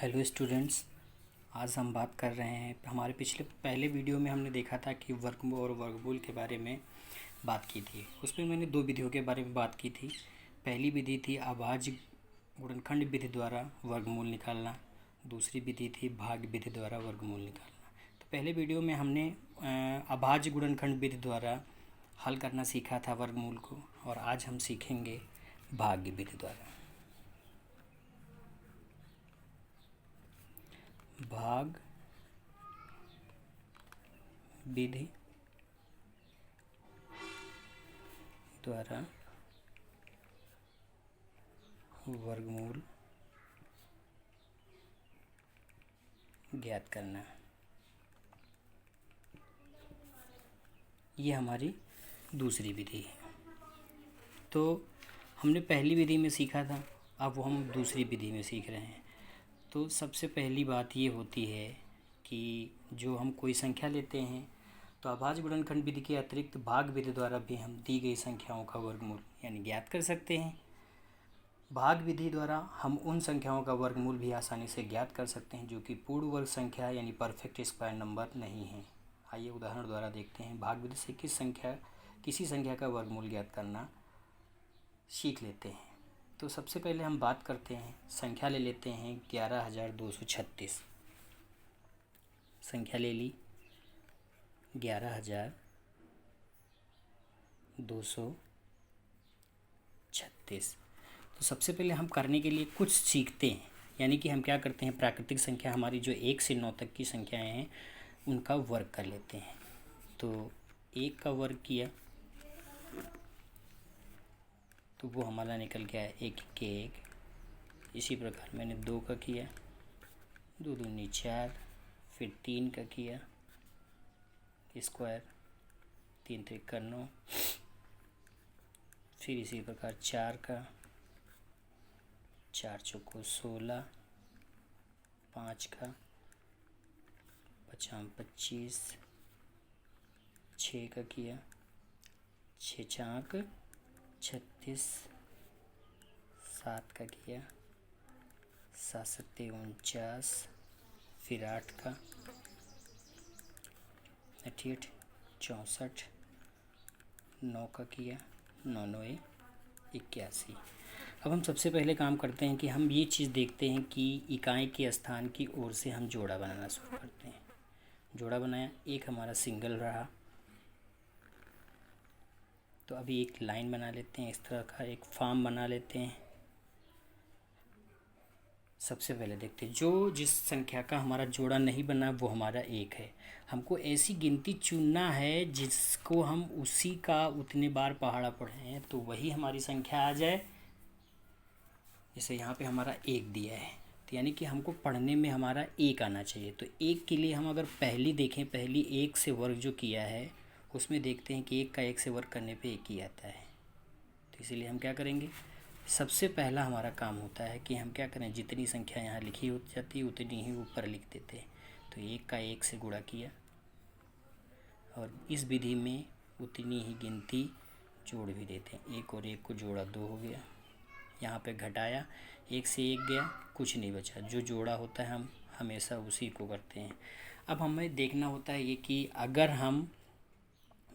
Hello students. आज हम बात कर रहे हैं, हमारे पहले वीडियो में हमने देखा था कि वर्गमूल और वर्गमूल के बारे में बात की थी। उसमें मैंने दो विधियों के बारे में बात की थी। पहली विधि थी अभाज्य गुणनखंड विधि द्वारा वर्गमूल निकालना, दूसरी विधि थी भाज्य विधि द्वारा वर्गमूल निकालना। तो पहले वीडियो में हमने अभाज्य गुणनखंड विधि द्वारा हल करना सीखा था वर्गमूल को, और आज हम सीखेंगे भाज्य विधि द्वारा। भाग विधि द्वारा वर्गमूल ज्ञात करना, ये हमारी दूसरी विधि है। तो हमने पहली विधि में सीखा था, अब वो हम दूसरी विधि में सीख रहे हैं। तो सबसे पहली बात ये होती है कि जो हम कोई संख्या लेते हैं तो अभाज्य गुणनखंड विधि के अतिरिक्त भाग विधि द्वारा भी हम दी गई संख्याओं का वर्गमूल यानी ज्ञात कर सकते हैं। भाग विधि द्वारा हम उन संख्याओं का वर्गमूल भी आसानी से ज्ञात कर सकते हैं जो कि पूर्ण वर्ग संख्या यानी परफेक्ट स्क्वायर नंबर नहीं है। आइए उदाहरण द्वारा देखते हैं। भाग विधि से किसी संख्या का वर्गमूल ज्ञात करना सीख लेते हैं। तो सबसे पहले हम बात करते हैं, संख्या ले लेते हैं 11,236। संख्या ले ली 11,236। तो सबसे पहले हम करने के लिए कुछ सीखते हैं, यानी कि हम क्या करते हैं, प्राकृतिक संख्या हमारी जो 1 से 9 तक की संख्याएं हैं उनका वर्ग कर लेते हैं। तो 1 का वर्ग किया तो वो हमारा निकल गया 1 के 1। इसी प्रकार मैंने 2 का किया, 2 दूनी 4, फिर 3 का किया स्क्वायर, 3 त्रिका 9, फिर इसी प्रकार 4 का, 4 चौको 16, 5 का 5 25, 6 का किया, 6 चाक 36, 7 का किया, 7 सत्ते 49, फिर 8 का 68, 64, 9 का किया, 9 9 81। अब हम सबसे पहले काम करते हैं कि हम ये चीज़ देखते हैं कि इकाई के स्थान की ओर से हम जोड़ा बनाना शुरू करते हैं। जोड़ा बनाया, एक हमारा सिंगल रहा, तो अभी एक लाइन बना लेते हैं, इस तरह का एक फॉर्म बना लेते हैं। सबसे पहले देखते हैं जो जिस संख्या का हमारा जोड़ा नहीं बना वो हमारा 1 है। हमको ऐसी गिनती चुनना है जिसको हम उसी का उतने बार पहाड़ा पढ़ें तो वही हमारी संख्या आ जाए। जैसे यहाँ पे हमारा 1 दिया है, तो यानी कि हमको पढ़ने में हमारा 1 आना चाहिए। तो 1 के लिए हम अगर पहली देखें, पहली 1 से वर्ग जो किया है उसमें देखते हैं कि 1 का 1 से वर्ग करने पे 1 ही आता है। तो इसीलिए हम क्या करेंगे, सबसे पहला हमारा काम होता है कि हम क्या करें, जितनी संख्या यहाँ लिखी हो जाती है उतनी ही ऊपर लिख देते हैं। तो 1 का 1 से गुणा किया, और इस विधि में उतनी ही गिनती जोड़ भी देते हैं। 1 और 1 को जोड़ा 2 हो गया, यहाँ पे घटाया, 1 से 1 गया, कुछ नहीं बचा। जो जोड़ा होता है हम हमेशा उसी को करते हैं। अब हमें देखना होता है ये कि अगर हम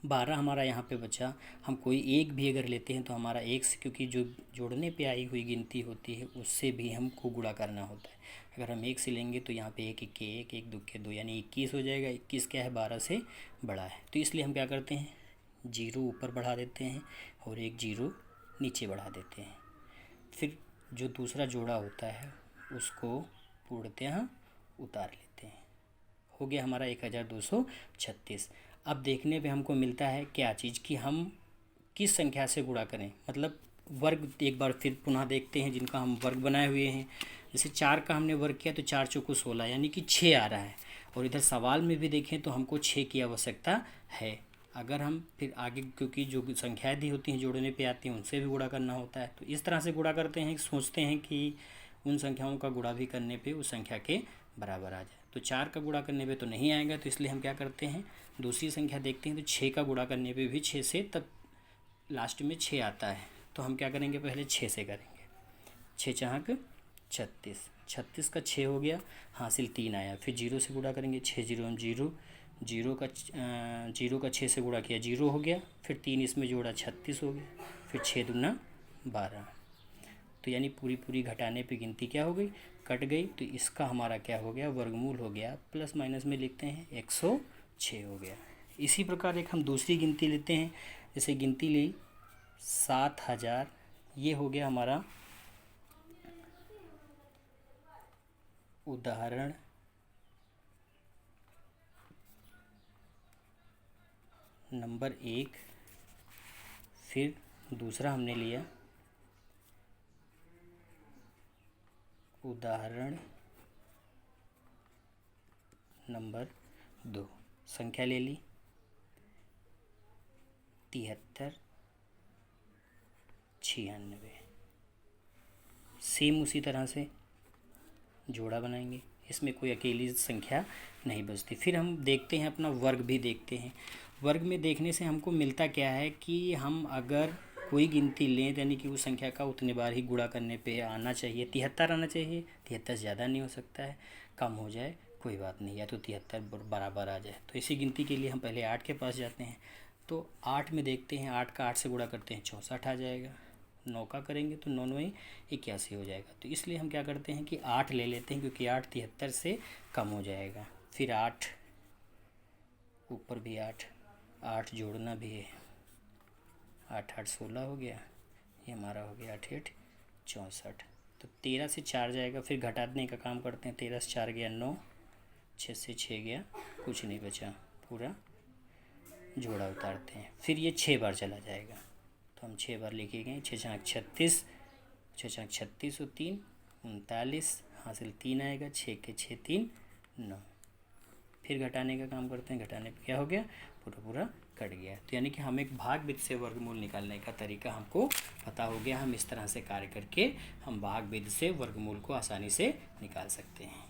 12 हमारा यहाँ पे बचा, हम कोई एक भी अगर लेते हैं तो हमारा 1 से, क्योंकि जो जोड़ने पे आई हुई गिनती होती है उससे भी हमको गुणा करना होता है। अगर हम 1 से लेंगे तो यहाँ पे 1 1 के 1, 1 2 के 2 यानी 21 हो जाएगा। 21 क्या है, 12 से बड़ा है। तो इसलिए हम क्या करते हैं, 0 ऊपर बढ़ा देते हैं और 1 0 नीचे बढ़ा देते हैं। फिर जो दूसरा जोड़ा होता है उसको पूर्णतः उतार लेते हैं। हो गया हमारा 1236। अब देखने पे हमको मिलता है क्या चीज़ कि हम किस संख्या से गुणा करें, मतलब वर्ग। एक बार फिर पुनः देखते हैं जिनका हम वर्ग बनाए हुए हैं। जैसे 4 का हमने वर्ग किया तो 4 चौको 16 यानी कि 6 आ रहा है। और इधर सवाल में भी देखें तो हमको 6 की आवश्यकता है। अगर हम फिर आगे, क्योंकि जो संख्याएं दी होती हैं जोड़ने पे आती हैं उनसे भी गुणा करना होता है, तो इस तरह से गुणा करते हैं, सोचते हैं कि उन संख्याओं का गुणा भी करने पे उस संख्या के बराबर आ जाए। तो 4 का गुणा करने पे तो नहीं आएगा, तो इसलिए हम क्या करते हैं, दूसरी संख्या देखते हैं। तो 6 का गुणा करने पे भी 6 से तब लास्ट में 6 आता है। तो हम क्या करेंगे, पहले 6 से करेंगे। 6 चाक 36, 36 का 6 हो गया, हासिल 3 आया। फिर 0 से गुणा करेंगे, 6 जीरो हम 0, 0 का 6 से गुणा किया 0 हो गया। फिर 3 इसमें जोड़ा 36 हो गया। फिर 6 दूना 12। तो यानी पूरी पूरी घटाने पे गिनती क्या हो गई, कट गई। तो इसका हमारा क्या हो गया, वर्गमूल हो गया, प्लस माइनस में लिखते हैं 106 हो गया। इसी प्रकार एक हम दूसरी गिनती लेते हैं। जैसे गिनती ली 7000, ये हो गया हमारा उदाहरण नंबर 1। फिर दूसरा हमने लिया उदाहरण नंबर 2। संख्या ले ली 73 96। सेम उसी तरह से जोड़ा बनाएंगे, इसमें कोई अकेली संख्या नहीं बचती। फिर हम देखते हैं अपना वर्ग भी देखते हैं। वर्ग में देखने से हमको मिलता क्या है कि हम अगर कोई गिनती लें यानी कि उस संख्या का उतने बार ही गुणा करने पे आना चाहिए। 73 आना चाहिए, 73 ज़्यादा नहीं हो सकता है, कम हो जाए कोई बात नहीं, या तो 73 बराबर आ जाए। तो इसी गिनती के लिए हम पहले 8 के पास जाते हैं। तो 8 में देखते हैं, 8 का 8 से गुणा करते हैं 64 आ जाएगा। 9 का करेंगे तो 9 9 81 हो जाएगा। तो इसलिए हम क्या करते हैं कि 8 ले लेते हैं, क्योंकि 8 73 से कम हो जाएगा। फिर 8 ऊपर भी 8 जोड़ना भी है, 8 8 16 हो गया, ये हमारा हो गया 8 8 64। तो 13 से 4 जाएगा। फिर घटाने का काम करते हैं, 13 से 4 गया 9, 6 से 6 गया कुछ नहीं बचा, पूरा जोड़ा उतारते हैं। फिर ये 6 बार चला जाएगा, तो हम 6 बार लेके गए। 6 छाक 36, 6 छाक 36 और 3 39, हासिल 3 आएगा। 6 के 6 3 9। फिर घटाने का काम करते हैं, घटाने पे क्या हो गया, पूरा पूरा कट गया। तो यानी कि हम एक भाग विधि से वर्गमूल निकालने का तरीका हमको पता हो गया। हम इस तरह से कार्य करके हम भाग विधि से वर्गमूल को आसानी से निकाल सकते हैं।